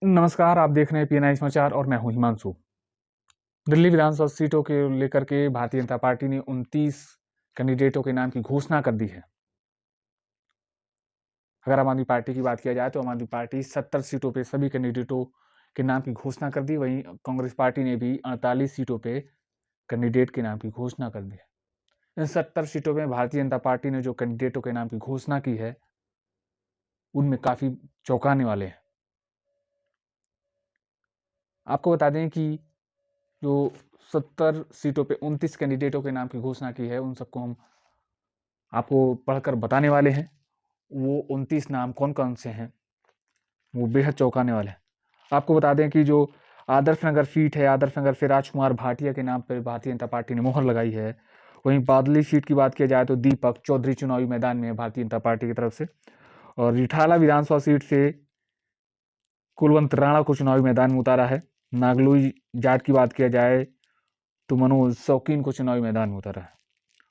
नमस्कार, आप देख रहे हैं पीएनआई समाचार और मैं हूं हिमांशु। दिल्ली विधानसभा सीटों के लेकर के भारतीय जनता पार्टी ने 29 कैंडिडेटों के नाम की घोषणा कर दी है। अगर आम आदमी पार्टी की बात किया जाए तो आम आदमी पार्टी 70 सीटों पे सभी कैंडिडेटों के नाम की घोषणा कर दी। वहीं कांग्रेस पार्टी ने भी 48 सीटों पे कैंडिडेट के नाम की घोषणा कर दी है। इन 70 सीटों में भारतीय जनता पार्टी ने जो कैंडिडेटों के नाम की घोषणा की है उनमें काफी चौंकाने वाले हैं। आपको बता दें कि जो 70 सीटों पे 29 कैंडिडेटों के नाम की घोषणा की है उन सबको हम आपको पढ़कर बताने वाले हैं। वो 29 नाम कौन कौन से हैं वो बेहद चौंकाने वाले हैं। आपको बता दें कि जो आदर्श नगर सीट है, आदर्श नगर से राजकुमार भाटिया के नाम पर भारतीय जनता पार्टी ने मोहर लगाई है। वहीं बादली सीट की बात किया जाए तो दीपक चौधरी चुनावी मैदान में है भारतीय जनता पार्टी की तरफ से। और रिठाला विधानसभा सीट से कुलवंत राणा को चुनावी मैदान में उतारा है। नागलोई जाट की बात किया जाए तो मनोज शौकीन को चुनावी मैदान में उतारा है।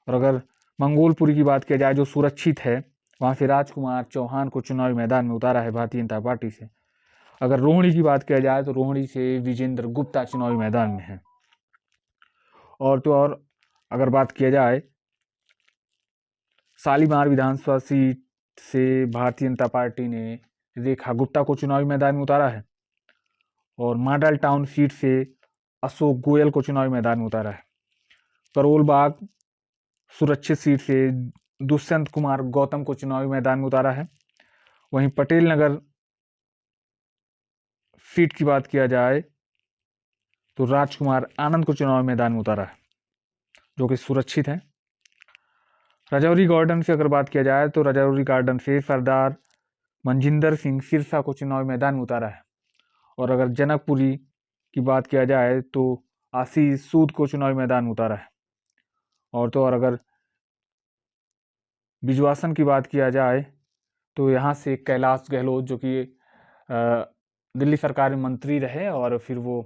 और अगर मंगोलपुरी की बात किया जाए जो सुरक्षित है, वहां से राजकुमार चौहान को चुनावी मैदान में उतारा है भारतीय जनता पार्टी से। अगर रोहिणी की बात किया जाए तो रोहिणी से विजेंद्र गुप्ता चुनावी मैदान में है। और तो और अगर बात किया जाए शालीमार विधानसभा सीट से भारतीय जनता पार्टी ने रेखा गुप्ता को चुनावी मैदान में उतारा है। और मॉडल टाउन सीट से अशोक गोयल को चुनावी मैदान में उतारा है। करोल बाग सुरक्षित सीट से दुष्यंत कुमार गौतम को चुनावी मैदान में उतारा है। वहीं पटेल नगर सीट की बात किया जाए तो राजकुमार आनंद को चुनावी मैदान में उतारा है, जो कि सुरक्षित है। राजौरी गार्डन से अगर बात किया जाए तो राजौरी गार्डन से सरदार मनजिंदर सिंह सिरसा को चुनावी मैदान में उतारा है। और अगर जनकपुरी की बात किया जाए तो आशीष सूद को चुनावी मैदान में उतारा है। और तो और अगर बिजवासन की बात किया जाए तो यहाँ से कैलाश गहलोत जो कि दिल्ली सरकार में मंत्री रहे और फिर वो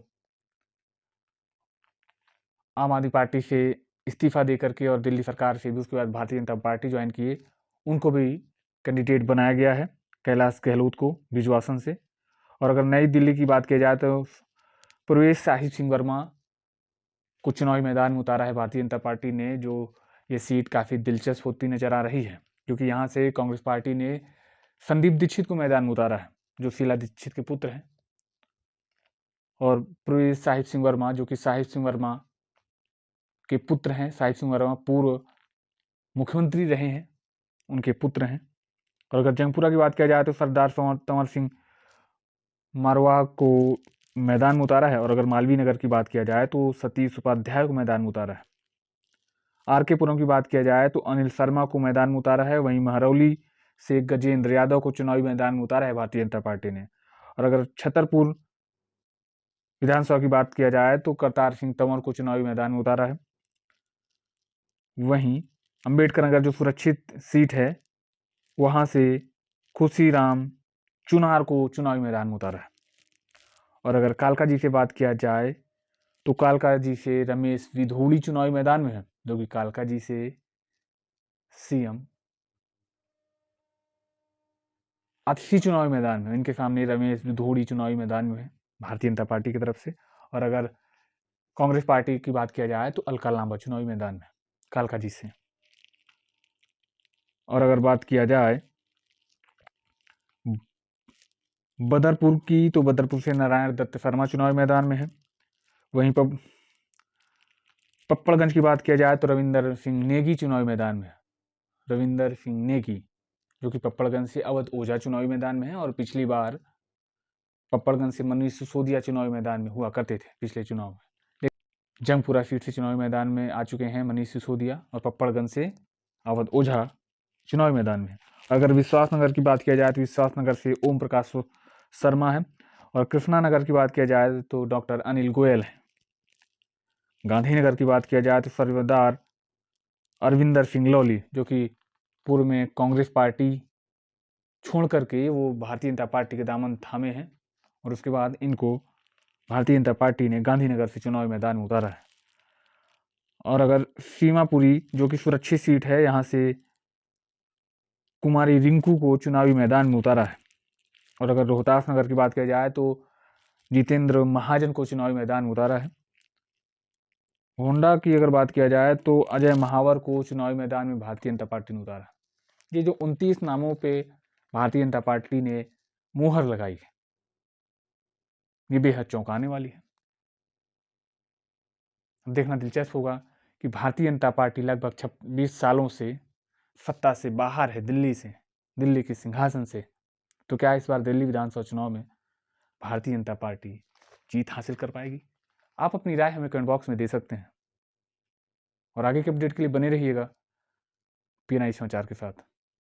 आम आदमी पार्टी से इस्तीफा दे करके और दिल्ली सरकार से भी उसके बाद भारतीय जनता पार्टी ज्वाइन किए, उनको भी कैंडिडेट बनाया गया है कैलाश गहलोत को बिजवासन से। और अगर नई दिल्ली की बात की जाए तो प्रवेश साहिब सिंह वर्मा को चुनावी मैदान में उतारा है भारतीय जनता पार्टी ने, जो ये सीट काफ़ी दिलचस्प होती नजर आ रही है क्योंकि यहाँ से कांग्रेस पार्टी ने संदीप दीक्षित को मैदान में उतारा है जो शीला दीक्षित के पुत्र हैं। और प्रवेश साहिब सिंह वर्मा जो कि साहिब सिंह वर्मा के पुत्र हैं, साहिब सिंह वर्मा पूर्व मुख्यमंत्री रहे हैं, उनके पुत्र हैं। और अगर जंगपुरा की बात किया जाए तो सरदार तंवर सिंह मारवाह को मैदान में उतारा है। और अगर मालवीय नगर की बात किया जाए तो सतीश उपाध्याय को मैदान में उतारा है। आर के पुरम की बात किया जाए तो अनिल शर्मा को मैदान में उतारा है। वहीं महरौली से गजेंद्र यादव को चुनावी मैदान में उतारा है भारतीय जनता पार्टी ने। और अगर छतरपुर विधानसभा की बात किया जाए तो करतार सिंह तंवर को चुनावी मैदान में उतारा है। वहीं अंबेडकर नगर जो सुरक्षित सीट है वहां से खुशीराम चुनार को चुनावी मैदान में उतारा है। और अगर कालका जी से बात किया जाए तो कालका जी से रमेश विधोड़ी चुनावी मैदान में है, जो कि कालका जी से सीएम अतिशी चुनावी मैदान में, इनके सामने रमेश विधोड़ी चुनावी मैदान में है भारतीय जनता पार्टी की तरफ से। और अगर कांग्रेस पार्टी की बात किया जाए तो अलका लांबा चुनावी मैदान में कालका जी से। और अगर बात किया जाए बदरपुर की तो बदरपुर से नारायण दत्त शर्मा चुनावी मैदान में है। वहीं पर पप्पड़गंज की बात किया जाए तो रविंदर सिंह नेगी चुनावी मैदान में है। रविंदर सिंह नेगी जो कि पप्पड़गंज से अवध ओझा चुनावी मैदान में है। और पिछली बार पप्पड़गंज से मनीष सिसोदिया चुनावी मैदान में हुआ करते थे पिछले चुनाव में। जंगपुरा सीट से चुनावी मैदान में आ चुके हैं मनीष सिसोदिया और पप्पड़गंज से अवध ओझा चुनावी मैदान में। अगर विश्वासनगर की बात किया जाए तो विश्वासनगर से ओम प्रकाश शर्मा है। और कृष्णानगर की बात किया जाए तो डॉक्टर अनिल गोयल है। गांधीनगर की बात किया जाए तो सरदार अरविंदर सिंह लौली जो कि पूर्व में कांग्रेस पार्टी छोड़ करके वो भारतीय जनता पार्टी के दामन थामे हैं और उसके बाद इनको भारतीय जनता पार्टी ने गांधीनगर से चुनावी मैदान में उतारा है। और अगर सीमापुरी जो कि सुरक्षित सीट है, यहाँ से कुमारी रिंकू को चुनावी मैदान में उतारा है। और अगर रोहतास नगर की बात किया जाए तो जितेंद्र महाजन को चुनावी मैदान में उतारा है। होंडा की अगर बात किया जाए तो अजय महावर को चुनावी मैदान में भारतीय जनता पार्टी ने उतारा। ये जो 29 नामों पे भारतीय जनता पार्टी ने मुहर लगाई है, ये बेहद चौंकाने वाली है। देखना दिलचस्प होगा कि भारतीय जनता पार्टी लगभग 26 सालों से सत्ता से बाहर है, दिल्ली के सिंहासन से, तो क्या इस बार दिल्ली विधानसभा चुनाव में भारतीय जनता पार्टी जीत हासिल कर पाएगी? आप अपनी राय हमें कमेंट बॉक्स में दे सकते हैं और आगे के अपडेट के लिए बने रहिएगा PNI समाचार के साथ।